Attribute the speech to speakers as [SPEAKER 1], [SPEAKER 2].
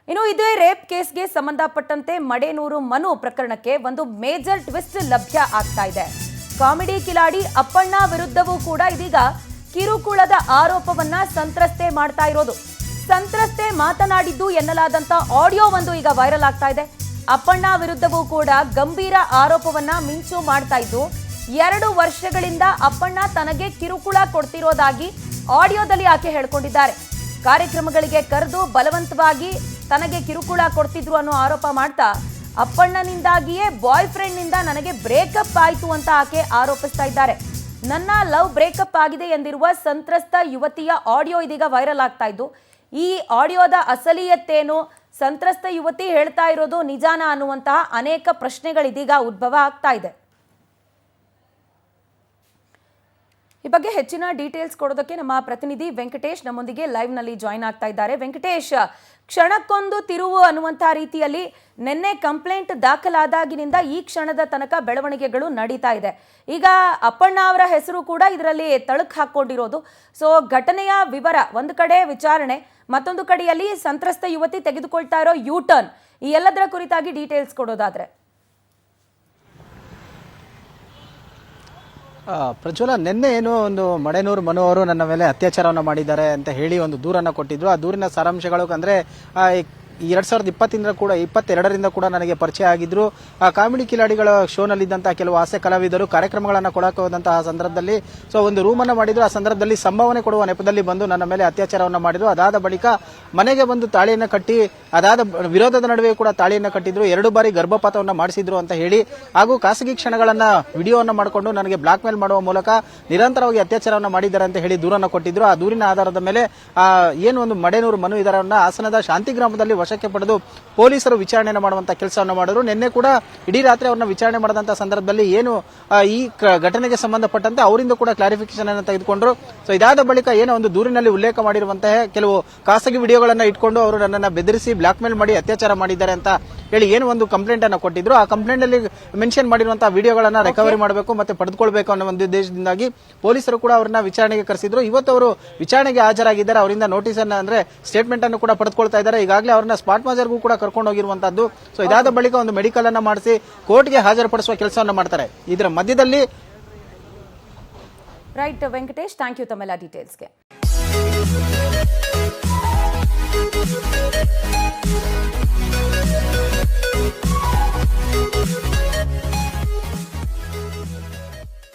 [SPEAKER 1] ಇನ್ನು ಇದೇ ರೇಪ್ ಕೇಸ್ಗೆ ಸಂಬಂಧಪಟ್ಟಂತೆ ಮಡೇನೂರು ಮನು ಪ್ರಕರಣಕ್ಕೆ ಒಂದು ಮೇಜರ್ ಟ್ವಿಸ್ಟ್ ಲಭ್ಯ ಆಗ್ತಾ ಇದೆ. ಕಾಮಿಡಿ ಕಿಲಾಡಿ ಅಪ್ಪಣ್ಣ ವಿರುದ್ಧವೂ ಕೂಡ ಇದೀಗ ಕಿರುಕುಳದ ಆರೋಪವನ್ನ ಸಂತ್ರಸ್ತೆ ಮಾಡ್ತಾ ಇರೋದು. ಸಂತ್ರಸ್ತೆ ಮಾತನಾಡಿದ್ದು ಎನ್ನಲಾದಂತ ಆಡಿಯೋ ಒಂದು ಈಗ ವೈರಲ್ ಆಗ್ತಾ ಇದೆ. ಅಪ್ಪಣ್ಣ ವಿರುದ್ಧವೂ ಕೂಡ ಗಂಭೀರ ಆರೋಪವನ್ನ ಮಿಂಚು ಮಾಡ್ತಾ ಇದ್ದು 2 ವರ್ಷಗಳಿಂದ ಅಪ್ಪಣ್ಣ ತನಗೆ ಕಿರುಕುಳ ಕೊಡ್ತಿರೋದಾಗಿ ಆಡಿಯೋದಲ್ಲಿ ಆಕೆ ಹೇಳ್ಕೊಂಡಿದ್ದಾರೆ. ಕಾರ್ಯಕ್ರಮಗಳಿಗೆ ಕರೆದು ಬಲವಂತವಾಗಿ ತನಗೆ ಕಿರುಕುಳ ಕೊಡ್ತಿದ್ರು ಅನ್ನೋ ಆರೋಪ ಮಾಡ್ತಾ ಅಪ್ಪಣ್ಣನಿಂದಾಗಿಯೇ ಬಾಯ್ ಫ್ರೆಂಡ್ ನಿಂದ ನನಗೆ ಬ್ರೇಕಪ್ ಆಯ್ತು ಅಂತ ಆಕೆ ಆರೋಪಿಸ್ತಾ ಇದ್ದಾರೆ. ನನ್ನ ಲವ್ ಬ್ರೇಕಪ್ ಆಗಿದೆ ಎಂದಿರುವ ಸಂತ್ರಸ್ತ ಯುವತಿಯ ಆಡಿಯೋ ಇದೀಗ ವೈರಲ್ ಆಗ್ತಾ ಇದ್ದು, ಈ ಆಡಿಯೋದ ಅಸಲಿಯತ್ತೇನು, ಸಂತ್ರಸ್ತ ಯುವತಿ ಹೇಳ್ತಾ ಇರೋದು ನಿಜಾನ ಅನ್ನುವಂತಹ ಅನೇಕ ಪ್ರಶ್ನೆಗಳಿದೀಗ ಉದ್ಭವ ಆಗ್ತಾ ಇದೆ. ಈ ಬಗ್ಗೆ ಹೆಚ್ಚಿನ ಡೀಟೇಲ್ಸ್ ಕೊಡೋದಕ್ಕೆ ನಮ್ಮ ಪ್ರತಿನಿಧಿ ವೆಂಕಟೇಶ್ ನಮ್ಮೊಂದಿಗೆ ಲೈವ್ ನಲ್ಲಿ ಜಾಯಿನ್ ಆಗ್ತಾ ಇದ್ದಾರೆ. ವೆಂಕಟೇಶ್, ಕ್ಷಣಕ್ಕೊಂದು ತಿರುವು ಅನ್ನುವಂತಹ ರೀತಿಯಲ್ಲಿ ನಿನ್ನೆ ಕಂಪ್ಲೇಂಟ್ ದಾಖಲಾದಾಗಿನಿಂದ ಈ ಕ್ಷಣದ ತನಕ ಬೆಳವಣಿಗೆಗಳು ನಡೀತಾ ಇದೆ. ಈಗ ಅಪ್ಪಣ್ಣ ಅವರ ಹೆಸರು ಕೂಡ ಇದರಲ್ಲಿ ತಳುಕು ಹಾಕೊಂಡಿರೋದು. ಸೊ ಘಟನೆಯ ವಿವರ, ಒಂದು ಕಡೆ ವಿಚಾರಣೆ, ಮತ್ತೊಂದು ಕಡೆಯಲ್ಲಿ ಸಂತ್ರಸ್ತ ಯುವತಿ ತೆಗೆದುಕೊಳ್ತಾ ಇರೋ ಯೂ ಟರ್ನ್, ಈ ಎಲ್ಲದರ ಕುರಿತಾಗಿ ಡೀಟೇಲ್ಸ್ ಕೊಡೋದಾದ್ರೆ.
[SPEAKER 2] ಪ್ರಜ್ವಲ, ನಿನ್ನೆ ಏನು ಒಂದು ಮಡೇನೂರು ಮನು ಅವರು ನನ್ನ ಮೇಲೆ ಅತ್ಯಾಚಾರವನ್ನು ಮಾಡಿದ್ದಾರೆ ಅಂತ ಹೇಳಿ ಒಂದು ದೂರನ್ನು ಕೊಟ್ಟಿದ್ರು. ಆ ದೂರಿನ ಸಾರಾಂಶಗಳು ಅಂದ್ರೆ 2020 ಕೂಡ 22ರಿಂದ ಕೂಡ ನನಗೆ ಪರಿಚಯ ಆಗಿದ್ರು. ಆ ಕಾಮಿಡಿ ಕಿಲಾಡಿಗಳ ಶೋನಲ್ಲಿದ್ದಂತಹ ಕೆಲವು ಹಾಸ್ಯ ಕಲಾವಿದರು ಕಾರ್ಯಕ್ರಮಗಳನ್ನು ಕೊಡಕ್ಕೆ ಹೋದಂತಹ ಸಂದರ್ಭದಲ್ಲಿ ಒಂದು ರೂಮನ್ನು ಮಾಡಿದ್ರು. ಆ ಸಂದರ್ಭದಲ್ಲಿ ಸಂಭಾವನೆ ಕೊಡುವ ನೆಪದಲ್ಲಿ ಬಂದು ನನ್ನ ಮೇಲೆ ಅತ್ಯಾಚಾರವನ್ನು ಮಾಡಿದ್ರು. ಅದಾದ ಬಳಿಕ ಮನೆಗೆ ಬಂದು ತಾಳಿಯನ್ನು ಕಟ್ಟಿ, ಅದಾದ ವಿರೋಧದ ನಡುವೆ ಕೂಡ ತಾಳಿಯನ್ನು ಕಟ್ಟಿದ್ರು. 2 ಬಾರಿ ಗರ್ಭಪಾತವನ್ನು ಮಾಡಿಸಿದ್ರು ಅಂತ ಹೇಳಿ, ಹಾಗೂ ಖಾಸಗಿ ಕ್ಷಣಗಳನ್ನ ವಿಡಿಯೋವನ್ನು ಮಾಡಿಕೊಂಡು ನನಗೆ ಬ್ಲಾಕ್ ಮೇಲ್ ಮಾಡುವ ಮೂಲಕ ನಿರಂತರವಾಗಿ ಅತ್ಯಾಚಾರವನ್ನು ಮಾಡಿದ್ದಾರೆ ಅಂತ ಹೇಳಿ ದೂರನ್ನು ಕೊಟ್ಟಿದ್ರು. ಆ ದೂರಿನ ಆಧಾರದ ಮೇಲೆ ಏನು ಒಂದು ಮಡೇನೂರು ಮನು ಇದರನ್ನ ಹಾಸನದ ಶಾಂತಿಗ್ರಾಮದಲ್ಲಿ ವಶಕ್ಕೆ ಪಡೆದು ಪೊಲೀಸರು ವಿಚಾರಣೆ ಮಾಡುವಂತ ಕೆಲಸವನ್ನು ಮಾಡಿದ್ರು. ನಿನ್ನೆ ಕೂಡ ಇಡೀ ರಾತ್ರಿ ಅವರನ್ನ ವಿಚಾರಣೆ ಮಾಡಿದಂತಹ ಸಂದರ್ಭದಲ್ಲಿ ಏನು ಈ ಘಟನೆಗೆ ಸಂಬಂಧಪಟ್ಟಂತೆ ಅವರಿಂದ ಕೂಡ ಕ್ಲಾರಿಫಿಕೇಶನ್ ಅನ್ನು ತೆಗೆದುಕೊಂಡ್ರು. ಸೊ ಇದಾದ ಬಳಿಕ ಏನೋ ಒಂದು ದೂರಿನಲ್ಲಿ ಉಲ್ಲೇಖ ಮಾಡಿರುವಂತಹ ಕೆಲವು ಖಾಸಗಿ ವಿಡಿಯೋಗಳನ್ನ ಇಟ್ಕೊಂಡು ಅವರು ನನ್ನನ್ನು ಬೆದರಿಸಿ ಬ್ಲಾಕ್ ಮೇಲ್ ಮಾಡಿ ಅತ್ಯಾಚಾರ ಮಾಡಿದ್ದಾರೆ ಅಂತ ಹೇಳಿ ಏನು ಒಂದು ಕಂಪ್ಲೇಂಟ್ ಅನ್ನು ಕೊಟ್ಟಿದ್ರು. ಆ ಕಂಪ್ಲೇಂಟ್ ಅಲ್ಲಿ ಮೆನ್ಷನ್ ಮಾಡಿರುವಂತಹ ವಿಡಿಯೋಗಳನ್ನ ರಿಕವರಿ ಮಾಡಬೇಕು ಮತ್ತೆ ಪಡೆದುಕೊಳ್ಬೇಕು ಅನ್ನೋ ಒಂದು ಉದ್ದೇಶದಿಂದಾಗಿ ಪೊಲೀಸರು ಕೂಡ ಅವರನ್ನ ವಿಚಾರಣೆಗೆ ಕರೆಸಿದ್ರು. ಇವತ್ತು ಅವರು ವಿಚಾರಣೆಗೆ ಹಾಜರಾಗಿದ್ದಾರೆ. ಅವರಿಂದ ನೋಟಿಸ್ ಅನ್ನ ಅಂದ್ರೆ ಸ್ಟೇಟ್ಮೆಂಟ್ ಅನ್ನು ಕೂಡ ಪಡೆದುಕೊಳ್ತಾ ಇದ್ದಾರೆ. ಈಗಾಗಲೇ ಅವರನ್ನ ಸ್ಪಾಟ್ ಮಾಜರ್ಗೂ ಕೂಡ ಕರ್ಕೊಂಡು ಹೋಗಿರುವಂತದ್ದು. ಸೊ ಇದಾದ ಬಳಿಕ ಒಂದು ಮೆಡಿಕಲ್ ಅನ್ನ ಮಾಡಿಸಿ ಕೋರ್ಟ್ಗೆ ಹಾಜರುಪಡಿಸುವ ಕೆಲಸವನ್ನು ಮಾಡ್ತಾರೆ. ಇದರ ಮಧ್ಯದಲ್ಲಿ
[SPEAKER 1] ರೈಟ್ ವೆಂಕಟೇಶ್, ಥ್ಯಾಂಕ್ ಯು ತಮ್ಮೆಲ್ಲ ಡೀಟೇಲ್ಸ್ಗೆ.